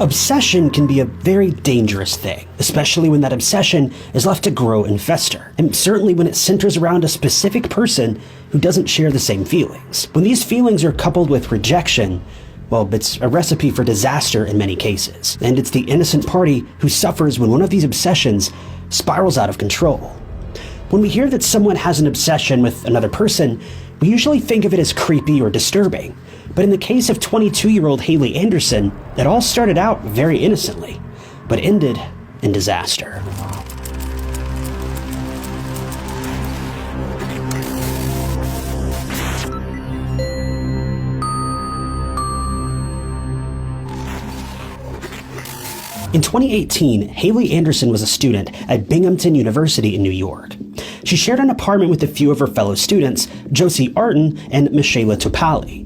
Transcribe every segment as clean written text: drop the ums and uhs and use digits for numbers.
Obsession can be a very dangerous thing, especially when that obsession is left to grow and fester, and certainly when it centers around a specific person who doesn't share the same feelings. When these feelings are coupled with rejection, well, it's a recipe for disaster in many cases, and it's the innocent party who suffers when one of these obsessions spirals out of control. When we hear that someone has an obsession with another person, we usually think of it as creepy or disturbing. But in the case of 22-year-old Haley Anderson, it all started out very innocently, but ended in disaster. In 2018, Haley Anderson was a student at Binghamton University in New York. She shared an apartment with a few of her fellow students, Josie Artin and Michaela Topali,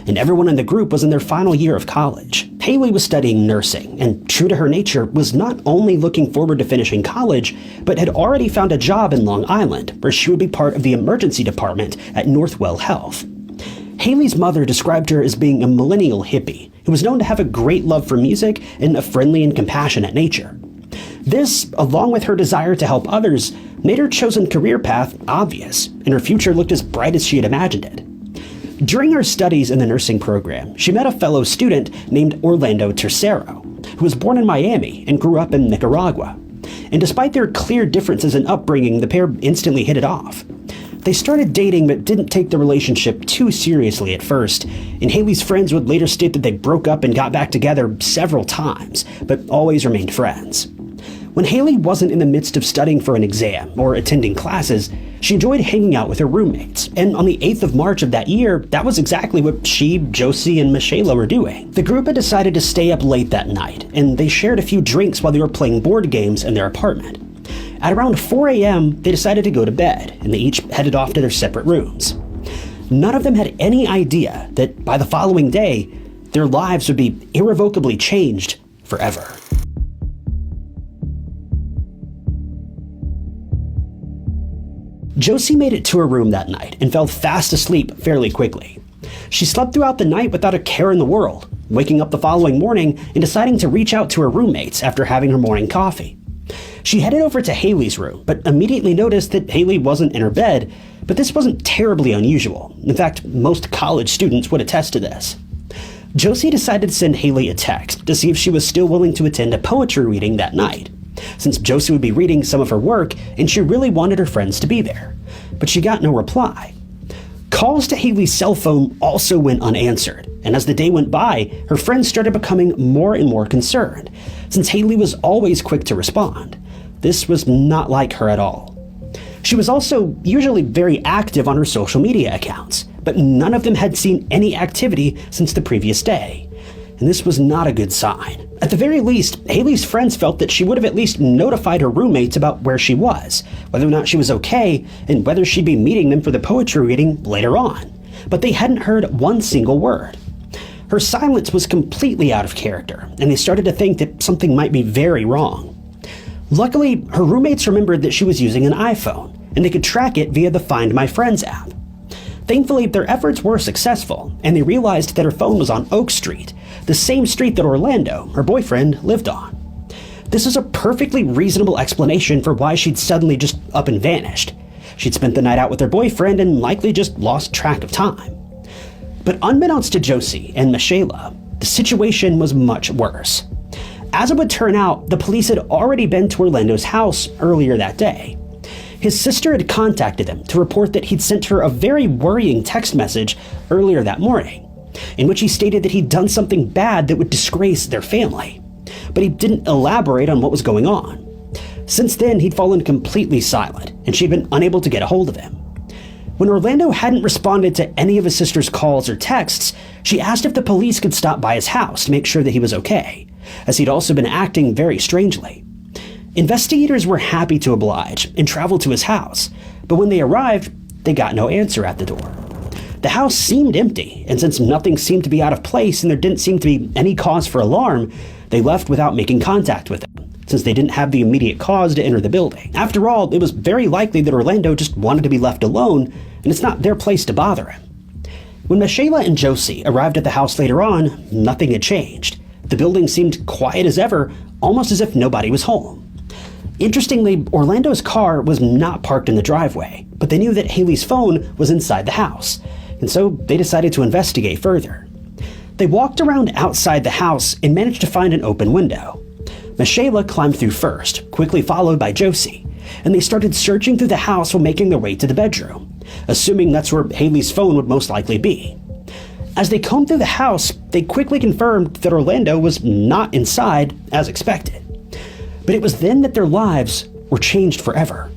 and everyone in the group was in their final year of college. Haley was studying nursing, and true to her nature, was not only looking forward to finishing college, but had already found a job in Long Island, where she would be part of the emergency department at Northwell Health. Haley's mother described her as being a millennial hippie, who was known to have a great love for music and a friendly and compassionate nature. This, along with her desire to help others, made her chosen career path obvious, and her future looked as bright as she had imagined it. During her studies in the nursing program, she met a fellow student named Orlando Tercero, who was born in Miami and grew up in Nicaragua. And despite their clear differences in upbringing, the pair instantly hit it off. They started dating but didn't take the relationship too seriously at first, and Haley's friends would later state that they broke up and got back together several times, but always remained friends. When Haley wasn't in the midst of studying for an exam or attending classes, she enjoyed hanging out with her roommates, and on the 8th of March of that year, that was exactly what she, Josie, and Michaela were doing. The group had decided to stay up late that night, and they shared a few drinks while they were playing board games in their apartment. At around 4 a.m., they decided to go to bed, and they each headed off to their separate rooms. None of them had any idea that by the following day, their lives would be irrevocably changed forever. Josie made it to her room that night and fell fast asleep fairly quickly. She slept throughout the night without a care in the world, waking up the following morning and deciding to reach out to her roommates after having her morning coffee. She headed over to Haley's room, but immediately noticed that Haley wasn't in her bed, but this wasn't terribly unusual. In fact, most college students would attest to this. Josie decided to send Haley a text to see if she was still willing to attend a poetry reading that night, since Josie would be reading some of her work and she really wanted her friends to be there. But she got no reply. Calls to Haley's cell phone also went unanswered, and as the day went by, her friends started becoming more and more concerned, since Haley was always quick to respond. This was not like her at all. She was also usually very active on her social media accounts, but none of them had seen any activity since the previous day, and this was not a good sign. At the very least, Haley's friends felt that she would have at least notified her roommates about where she was, whether or not she was okay, and whether she'd be meeting them for the poetry reading later on. But they hadn't heard one single word. Her silence was completely out of character, and they started to think that something might be very wrong. Luckily, her roommates remembered that she was using an iPhone, and they could track it via the Find My Friends app. Thankfully, their efforts were successful, and they realized that her phone was on Oak Street, the same street that Orlando, her boyfriend, lived on. This is a perfectly reasonable explanation for why she'd suddenly just up and vanished. She'd spent the night out with her boyfriend and likely just lost track of time. But unbeknownst to Josie and Michaela, the situation was much worse. As it would turn out, the police had already been to Orlando's house earlier that day. His sister had contacted him to report that he'd sent her a very worrying text message earlier that morning, in which he stated that he'd done something bad that would disgrace their family. But he didn't elaborate on what was going on. Since then, he'd fallen completely silent, and she'd been unable to get a hold of him. When Orlando hadn't responded to any of his sister's calls or texts, she asked if the police could stop by his house to make sure that he was okay, as he'd also been acting very strangely. Investigators were happy to oblige and traveled to his house, but when they arrived, they got no answer at the door. The house seemed empty, and since nothing seemed to be out of place and there didn't seem to be any cause for alarm, they left without making contact with him, since they didn't have the immediate cause to enter the building. After all, it was very likely that Orlando just wanted to be left alone, and it's not their place to bother him. When Michaela and Josie arrived at the house later on, nothing had changed. The building seemed quiet as ever, almost as if nobody was home. Interestingly, Orlando's car was not parked in the driveway, but they knew that Haley's phone was inside the house, and so they decided to investigate further. They walked around outside the house and managed to find an open window. Michaela climbed through first, quickly followed by Josie, and they started searching through the house while making their way to the bedroom, assuming that's where Haley's phone would most likely be. As they combed through the house, they quickly confirmed that Orlando was not inside as expected. But it was then that their lives were changed forever.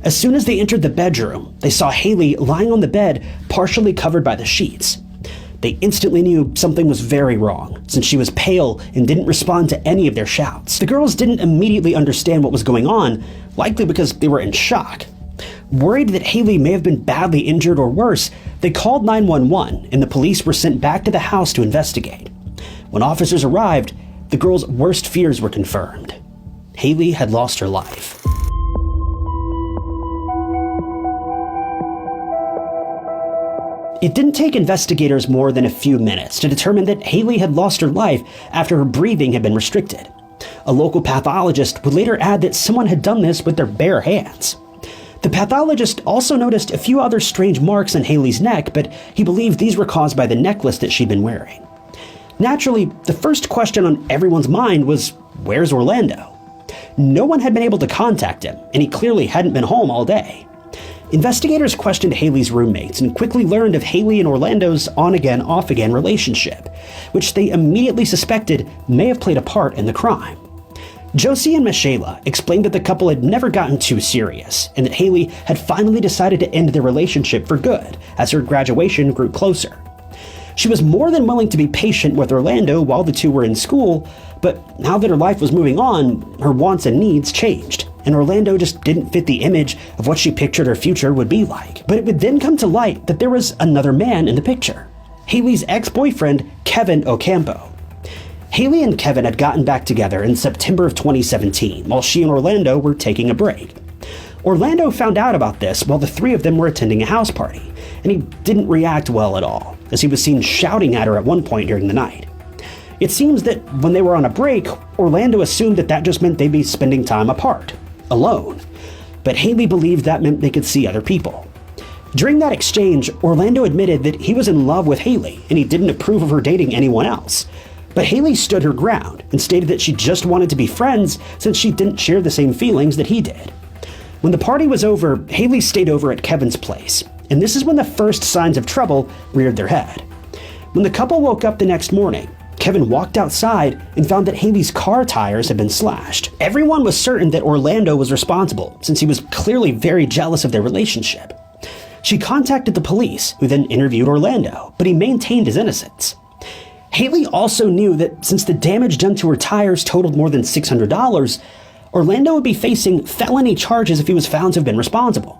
As soon as they entered the bedroom, they saw Haley lying on the bed, partially covered by the sheets. They instantly knew something was very wrong, since she was pale and didn't respond to any of their shouts. The girls didn't immediately understand what was going on, likely because they were in shock. Worried that Haley may have been badly injured or worse, they called 911 and the police were sent back to the house to investigate. When officers arrived, the girls' worst fears were confirmed. Haley had lost her life. It didn't take investigators more than a few minutes to determine that Haley had lost her life after her breathing had been restricted. A local pathologist would later add that someone had done this with their bare hands. The pathologist also noticed a few other strange marks on Haley's neck, but he believed these were caused by the necklace that she'd been wearing. Naturally, the first question on everyone's mind was, where's Orlando? No one had been able to contact him, and he clearly hadn't been home all day. Investigators questioned Haley's roommates and quickly learned of Haley and Orlando's on-again, off-again relationship, which they immediately suspected may have played a part in the crime. Josie and Michaela explained that the couple had never gotten too serious, and that Haley had finally decided to end their relationship for good as her graduation grew closer. She was more than willing to be patient with Orlando while the two were in school, but now that her life was moving on, her wants and needs changed, and Orlando just didn't fit the image of what she pictured her future would be like. But it would then come to light that there was another man in the picture, Haley's ex-boyfriend, Kevin Ocampo. Haley and Kevin had gotten back together in September of 2017 while she and Orlando were taking a break. Orlando found out about this while the three of them were attending a house party, and he didn't react well at all, as he was seen shouting at her at one point during the night. It seems that when they were on a break, Orlando assumed that just meant they'd be spending time apart, alone, but Haley believed that meant they could see other people. During that exchange, Orlando admitted that he was in love with Haley and he didn't approve of her dating anyone else. But Haley stood her ground and stated that she just wanted to be friends since she didn't share the same feelings that he did. When the party was over, Haley stayed over at Kevin's place, and this is when the first signs of trouble reared their head. When the couple woke up the next morning, Kevin walked outside and found that Haley's car tires had been slashed. Everyone was certain that Orlando was responsible, since he was clearly very jealous of their relationship. She contacted the police, who then interviewed Orlando, but he maintained his innocence. Haley also knew that since the damage done to her tires totaled more than $600, Orlando would be facing felony charges if he was found to have been responsible.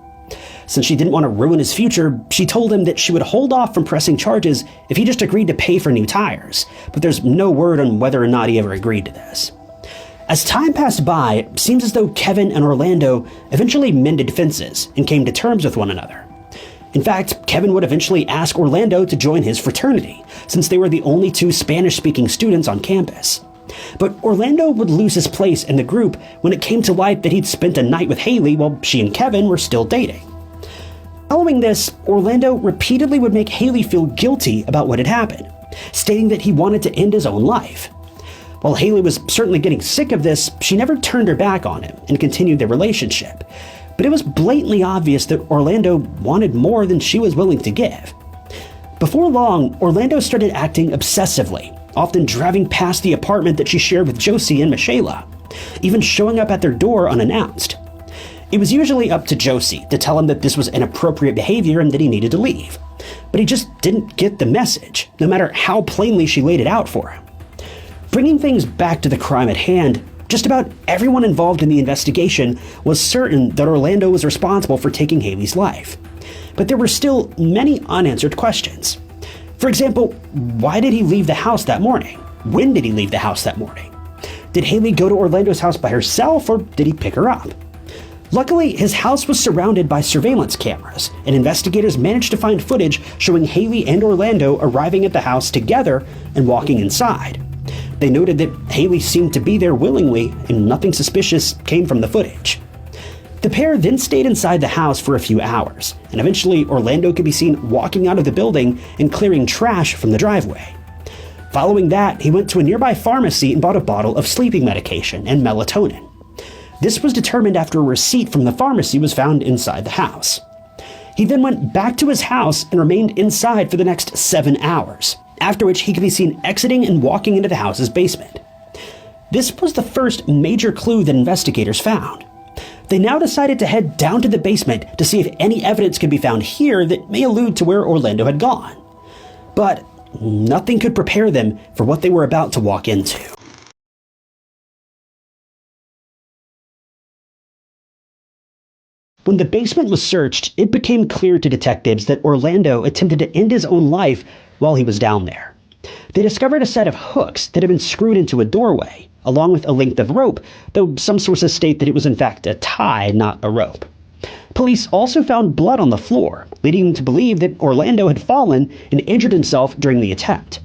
Since she didn't want to ruin his future, she told him that she would hold off from pressing charges if he just agreed to pay for new tires, but there's no word on whether or not he ever agreed to this. As time passed by, it seems as though Kevin and Orlando eventually mended fences and came to terms with one another. In fact, Kevin would eventually ask Orlando to join his fraternity, since they were the only two Spanish-speaking students on campus. But Orlando would lose his place in the group when it came to light that he'd spent a night with Haley while she and Kevin were still dating. Following this, Orlando repeatedly would make Haley feel guilty about what had happened, stating that he wanted to end his own life. While Haley was certainly getting sick of this, she never turned her back on him and continued their relationship. But it was blatantly obvious that Orlando wanted more than she was willing to give. Before long, Orlando started acting obsessively, often driving past the apartment that she shared with Josie and Michaela, even showing up at their door unannounced. It was usually up to Josie to tell him that this was inappropriate behavior and that he needed to leave, but he just didn't get the message, no matter how plainly she laid it out for him. Bringing things back to the crime at hand, just about everyone involved in the investigation was certain that Orlando was responsible for taking Haley's life. But there were still many unanswered questions. For example, why did he leave the house that morning? When did he leave the house that morning? Did Haley go to Orlando's house by herself, or did he pick her up? Luckily, his house was surrounded by surveillance cameras, and investigators managed to find footage showing Haley and Orlando arriving at the house together and walking inside. They noted that Haley seemed to be there willingly, and nothing suspicious came from the footage. The pair then stayed inside the house for a few hours, and eventually Orlando could be seen walking out of the building and clearing trash from the driveway. Following that, he went to a nearby pharmacy and bought a bottle of sleeping medication and melatonin. This was determined after a receipt from the pharmacy was found inside the house. He then went back to his house and remained inside for the next 7 hours, after which he could be seen exiting and walking into the house's basement. This was the first major clue that investigators found. They now decided to head down to the basement to see if any evidence could be found here that may allude to where Orlando had gone. But nothing could prepare them for what they were about to walk into. When the basement was searched, it became clear to detectives that Orlando attempted to end his own life while he was down there. They discovered a set of hooks that had been screwed into a doorway, along with a length of rope, though some sources state that it was in fact a tie, not a rope. Police also found blood on the floor, leading them to believe that Orlando had fallen and injured himself during the attempt.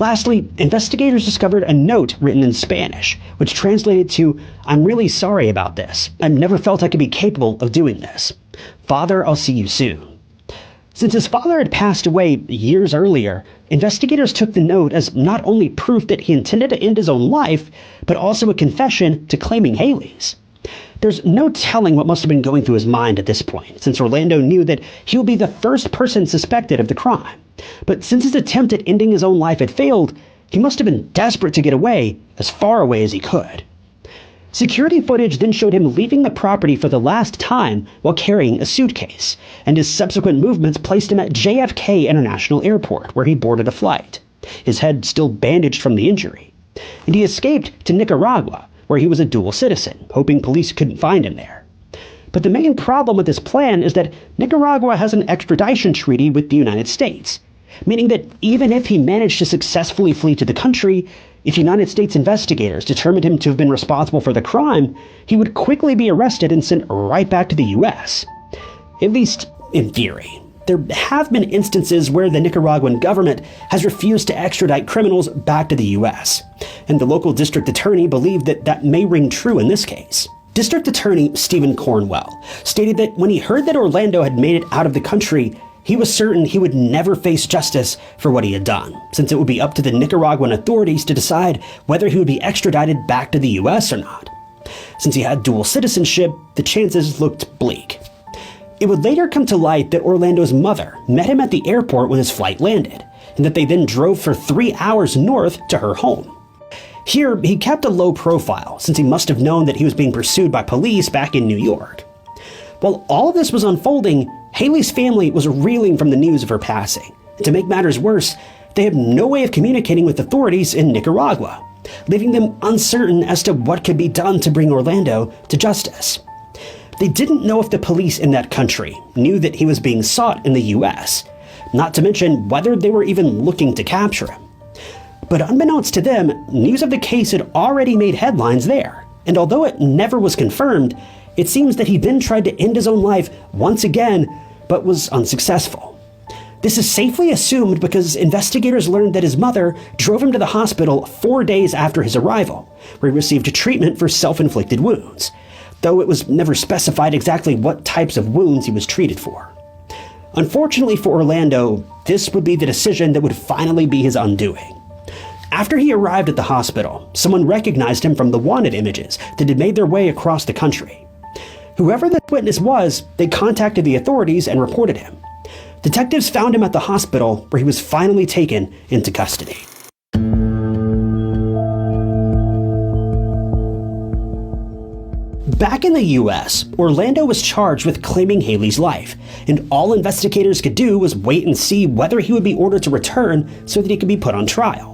Lastly, investigators discovered a note written in Spanish, which translated to, "I'm really sorry about this. I've never felt I could be capable of doing this. Father, I'll see you soon." Since his father had passed away years earlier, investigators took the note as not only proof that he intended to end his own life, but also a confession to claiming Haley's. There's no telling what must have been going through his mind at this point, since Orlando knew that he would be the first person suspected of the crime. But since his attempt at ending his own life had failed, he must have been desperate to get away, as far away as he could. Security footage then showed him leaving the property for the last time while carrying a suitcase, and his subsequent movements placed him at JFK International Airport, where he boarded a flight, his head still bandaged from the injury. And he escaped to Nicaragua, where he was a dual citizen, hoping police couldn't find him there. But the main problem with this plan is that Nicaragua has an extradition treaty with the United States, meaning that even if he managed to successfully flee to the country, if United States investigators determined him to have been responsible for the crime, he would quickly be arrested and sent right back to the US. At least in theory. There have been instances where the Nicaraguan government has refused to extradite criminals back to the US, and the local district attorney believed that that may ring true in this case. District Attorney Stephen Cornwell stated that when he heard that Orlando had made it out of the country, he was certain he would never face justice for what he had done, since it would be up to the Nicaraguan authorities to decide whether he would be extradited back to the US or not. Since he had dual citizenship, the chances looked bleak. It would later come to light that Orlando's mother met him at the airport when his flight landed, and that they then drove for 3 hours north to her home. Here, he kept a low profile, since he must have known that he was being pursued by police back in New York. While all of this was unfolding, Haley's family was reeling from the news of her passing. And to make matters worse, they had no way of communicating with authorities in Nicaragua, leaving them uncertain as to what could be done to bring Orlando to justice. They didn't know if the police in that country knew that he was being sought in the US, not to mention whether they were even looking to capture him. But unbeknownst to them, news of the case had already made headlines there, and although it never was confirmed, it seems that he then tried to end his own life once again, but was unsuccessful. This is safely assumed because investigators learned that his mother drove him to the hospital 4 days after his arrival, where he received treatment for self-inflicted wounds, though it was never specified exactly what types of wounds he was treated for. Unfortunately for Orlando, this would be the decision that would finally be his undoing. After he arrived at the hospital, someone recognized him from the wanted images that had made their way across the country. Whoever the witness was, they contacted the authorities and reported him. Detectives found him at the hospital, where he was finally taken into custody. Back in the US, Orlando was charged with claiming Haley's life, and all investigators could do was wait and see whether he would be ordered to return so that he could be put on trial.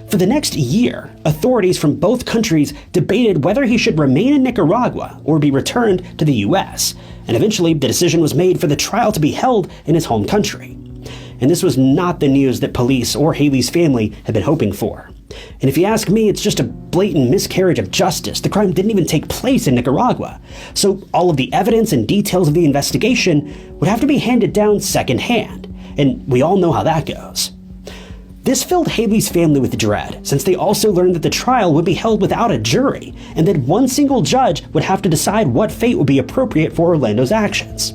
For the next year, authorities from both countries debated whether he should remain in Nicaragua or be returned to the US, and eventually the decision was made for the trial to be held in his home country. And this was not the news that police or Haley's family had been hoping for. And if you ask me, it's just a blatant miscarriage of justice. The crime didn't even take place in Nicaragua, so all of the evidence and details of the investigation would have to be handed down secondhand, and we all know how that goes. This filled Haley's family with dread, since they also learned that the trial would be held without a jury, and that one single judge would have to decide what fate would be appropriate for Orlando's actions.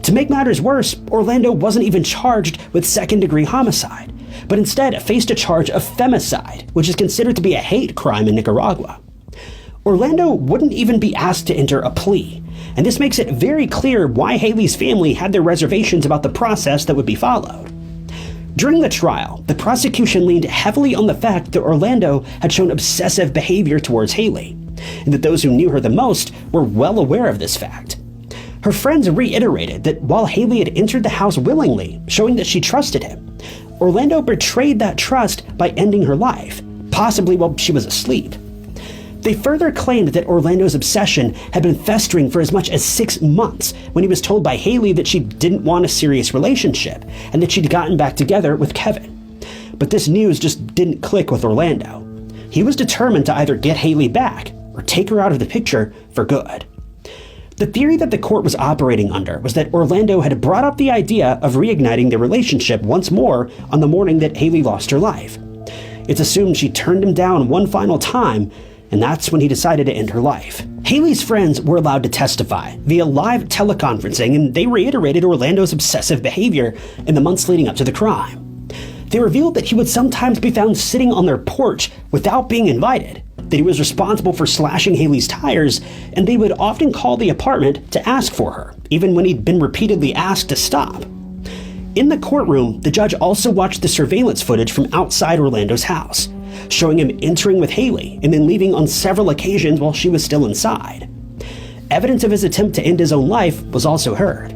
To make matters worse, Orlando wasn't even charged with second-degree homicide, but instead faced a charge of femicide, which is considered to be a hate crime in Nicaragua. Orlando wouldn't even be asked to enter a plea, and this makes it very clear why Haley's family had their reservations about the process that would be followed. During the trial, the prosecution leaned heavily on the fact that Orlando had shown obsessive behavior towards Haley, and that those who knew her the most were well aware of this fact. Her friends reiterated that while Haley had entered the house willingly, showing that she trusted him, Orlando betrayed that trust by ending her life, possibly while she was asleep. They further claimed that Orlando's obsession had been festering for as much as 6 months when he was told by Haley that she didn't want a serious relationship and that she'd gotten back together with Kevin. But this news just didn't click with Orlando. He was determined to either get Haley back or take her out of the picture for good. The theory that the court was operating under was that Orlando had brought up the idea of reigniting their relationship once more on the morning that Haley lost her life. It's assumed she turned him down one final time, and that's when he decided to end her life. Haley's friends were allowed to testify via live teleconferencing, and they reiterated Orlando's obsessive behavior in the months leading up to the crime. They revealed that he would sometimes be found sitting on their porch without being invited, that he was responsible for slashing Haley's tires, and they would often call the apartment to ask for her, even when he'd been repeatedly asked to stop. In the courtroom, the judge also watched the surveillance footage from outside Orlando's house, showing him entering with Haley and then leaving on several occasions while she was still inside. Evidence of his attempt to end his own life was also heard.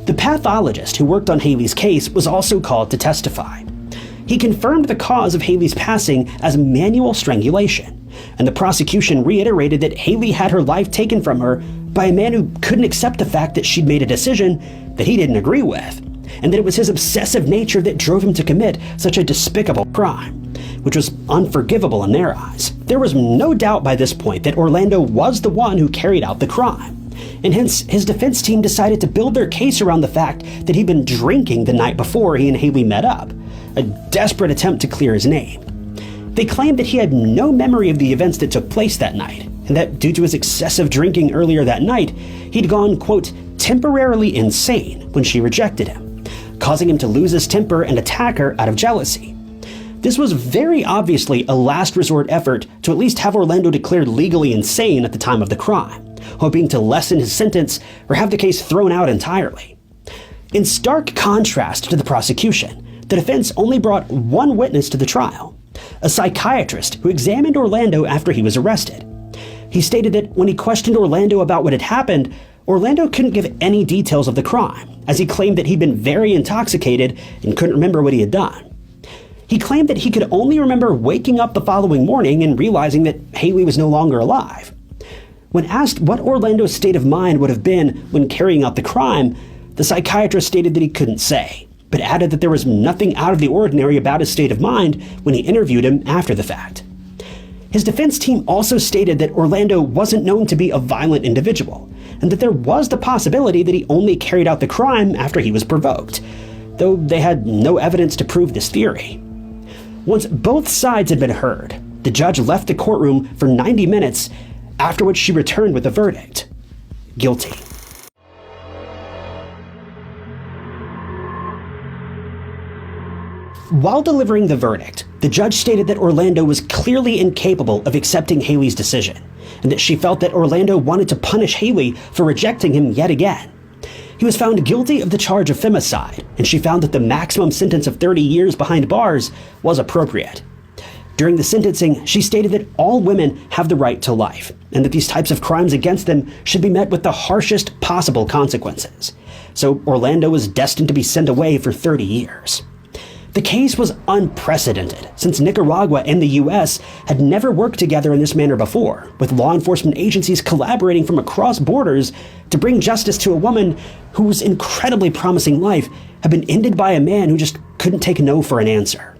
The pathologist who worked on Haley's case was also called to testify. He confirmed the cause of Haley's passing as manual strangulation, and the prosecution reiterated that Haley had her life taken from her by a man who couldn't accept the fact that she'd made a decision that he didn't agree with, and that it was his obsessive nature that drove him to commit such a despicable crime, which was unforgivable in their eyes. There was no doubt by this point that Orlando was the one who carried out the crime, and hence his defense team decided to build their case around the fact that he'd been drinking the night before he and Haley met up, a desperate attempt to clear his name. They claimed that he had no memory of the events that took place that night, and that due to his excessive drinking earlier that night, he'd gone, quote, temporarily insane when she rejected him, causing him to lose his temper and attack her out of jealousy. This was very obviously a last resort effort to at least have Orlando declared legally insane at the time of the crime, hoping to lessen his sentence or have the case thrown out entirely. In stark contrast to the prosecution, the defense only brought one witness to the trial, a psychiatrist who examined Orlando after he was arrested. He stated that when he questioned Orlando about what had happened, Orlando couldn't give any details of the crime, as he claimed that he'd been very intoxicated and couldn't remember what he had done. He claimed that he could only remember waking up the following morning and realizing that Haley was no longer alive. When asked what Orlando's state of mind would have been when carrying out the crime, the psychiatrist stated that he couldn't say, but added that there was nothing out of the ordinary about his state of mind when he interviewed him after the fact. His defense team also stated that Orlando wasn't known to be a violent individual, and that there was the possibility that he only carried out the crime after he was provoked, though they had no evidence to prove this theory. Once both sides had been heard, the judge left the courtroom for 90 minutes, after which she returned with a verdict: guilty. While delivering the verdict, the judge stated that Orlando was clearly incapable of accepting Haley's decision, and that she felt that Orlando wanted to punish Haley for rejecting him yet again. He was found guilty of the charge of femicide, and she found that the maximum sentence of 30 years behind bars was appropriate. During the sentencing, she stated that all women have the right to life, and that these types of crimes against them should be met with the harshest possible consequences. So Orlando was destined to be sent away for 30 years. The case was unprecedented, since Nicaragua and the US had never worked together in this manner before, with law enforcement agencies collaborating from across borders to bring justice to a woman whose incredibly promising life had been ended by a man who just couldn't take no for an answer.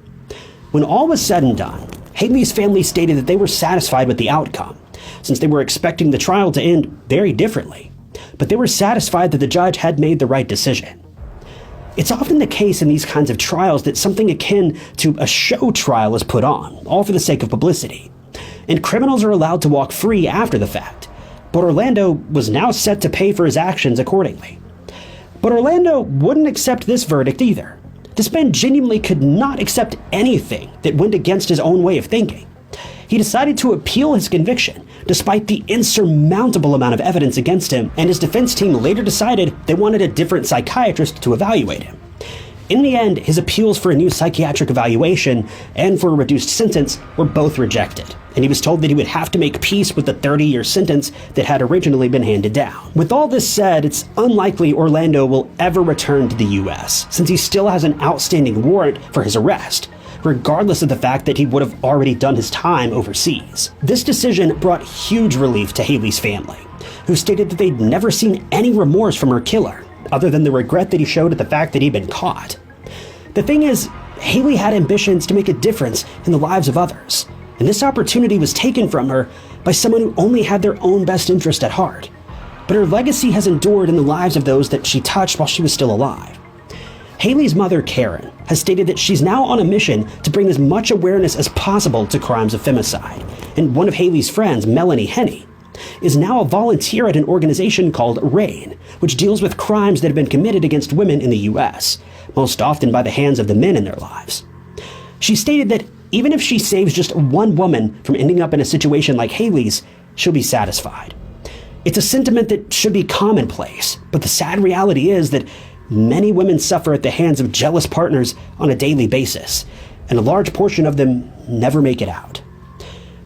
When all was said and done, Haley's family stated that they were satisfied with the outcome, since they were expecting the trial to end very differently, but they were satisfied that the judge had made the right decision. It's often the case in these kinds of trials that something akin to a show trial is put on, all for the sake of publicity. And criminals are allowed to walk free after the fact. But Orlando was now set to pay for his actions accordingly. But Orlando wouldn't accept this verdict either. This man genuinely could not accept anything that went against his own way of thinking. He decided to appeal his conviction, despite the insurmountable amount of evidence against him, and his defense team later decided they wanted a different psychiatrist to evaluate him. In the end, his appeals for a new psychiatric evaluation and for a reduced sentence were both rejected, and he was told that he would have to make peace with the 30-year sentence that had originally been handed down. With all this said, it's unlikely Orlando will ever return to the US, since he still has an outstanding warrant for his arrest, regardless of the fact that he would have already done his time overseas. This decision brought huge relief to Haley's family, who stated that they'd never seen any remorse from her killer, other than the regret that he showed at the fact that he'd been caught. The thing is, Haley had ambitions to make a difference in the lives of others, and this opportunity was taken from her by someone who only had their own best interest at heart. But her legacy has endured in the lives of those that she touched while she was still alive. Haley's mother, Karen, has stated that she's now on a mission to bring as much awareness as possible to crimes of femicide, and one of Haley's friends, Melanie Henney, is now a volunteer at an organization called RAIN, which deals with crimes that have been committed against women in the US, most often by the hands of the men in their lives. She stated that even if she saves just one woman from ending up in a situation like Haley's, she'll be satisfied. It's a sentiment that should be commonplace, but the sad reality is that many women suffer at the hands of jealous partners on a daily basis, and a large portion of them never make it out.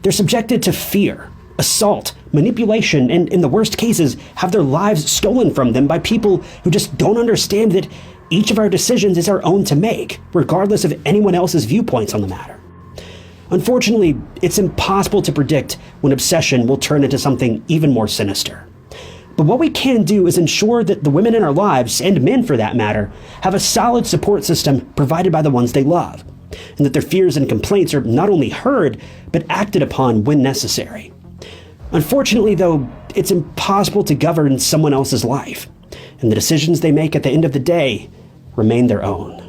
They're subjected to fear, assault, manipulation, and in the worst cases, have their lives stolen from them by people who just don't understand that each of our decisions is our own to make, regardless of anyone else's viewpoints on the matter. Unfortunately, it's impossible to predict when obsession will turn into something even more sinister. But what we can do is ensure that the women in our lives, and men for that matter, have a solid support system provided by the ones they love, and that their fears and complaints are not only heard, but acted upon when necessary. Unfortunately, though, it's impossible to govern someone else's life, and the decisions they make at the end of the day remain their own.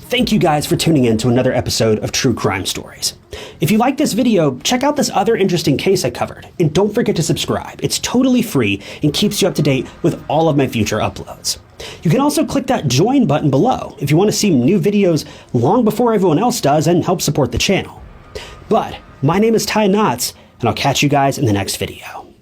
Thank you guys for tuning in to another episode of True Crime Stories. If you like this video, check out this other interesting case I covered, and don't forget to subscribe. It's totally free and keeps you up to date with all of my future uploads. You can also click that join button below if you want to see new videos long before everyone else does and help support the channel. But my name is Ty Knotts, and I'll catch you guys in the next video.